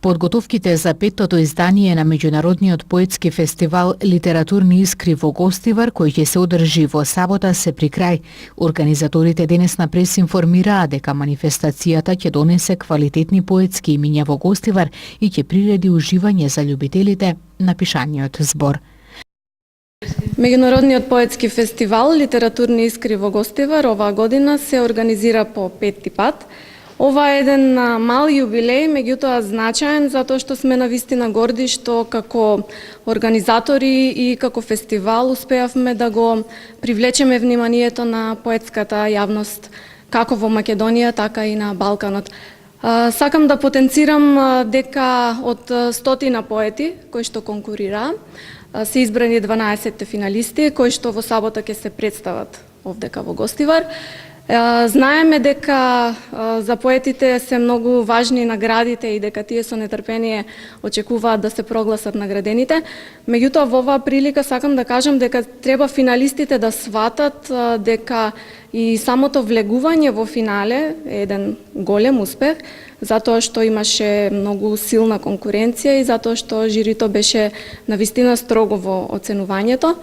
Подготовките за петтото издание на меѓународниот поетски фестивал Литературни искри во Гостивар, кој ќе се одржи во сабота, се при крај. Организаторите денес на прес информираа дека манифестацијата ќе донесе квалитетни поетски имиња во Гостивар и ќе приреди уживање за љубителите на пишаниот збор. Меѓународниот поетски фестивал Литературни искри во Гостивар оваа година се организира по петти пат. Ова е еден мал јубилеј, меѓутоа значаен, затоа што сме навистина горди што како организатори и како фестивал успеавме да го привлечеме вниманието на поетската јавност, како во Македонија, така и на Балканот. Сакам да потенцирам дека од 100 поети кои што конкурираа, се избрани 12 финалисти, кои што во сабота ќе се представат овдека во Гостивар. Знаеме дека за поетите се многу важни наградите и дека тие со нетрпение очекуваат да се прогласат наградените. Меѓутоа, во оваа прилика сакам да кажам дека треба финалистите да сватат дека и самото влегување во финале е еден голем успех, затоа што имаше многу силна конкуренција и затоа што жирито беше навистина строго во оценувањето.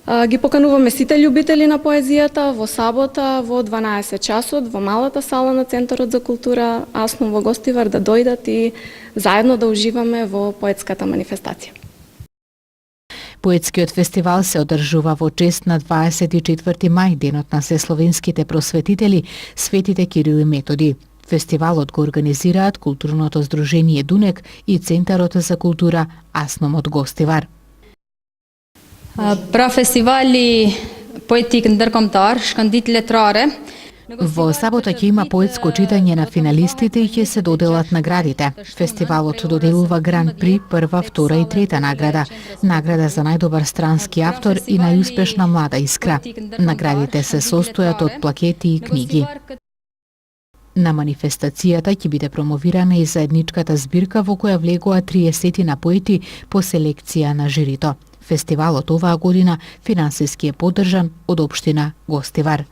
Ги покануваме сите љубители на поезијата во сабота во 12 часот во малата сала на Центарот за култура Аснум во Гостивар да дојдат и заедно да уживаме во поетската манифестација. Поетскиот фестивал се одржува во чест на 24 мај, денот на сесловенските просветители, светите Кирил и Методи. Фестивалот го организираат Културното здружение Дунек и Центарот за култура Аснум од Гостивар. Pra festivali poetik ndërkombëtar, shkëndijtë letrare. Во сабота ќе има поетско читање на финалистите и ќе се доделат наградите. Фестивалот доделува Гран При, прва, втора и трета награда. Награда за најдобар странски автор и најуспешна млада искра. Наградите се состојат од плакети и книги. На манифестацијата ќе биде промовирана и заедничката збирка во која влегоа 30 на поети по селекција на жирито. Фестивалот оваа година финансиски е поддржан од општина Гостивар.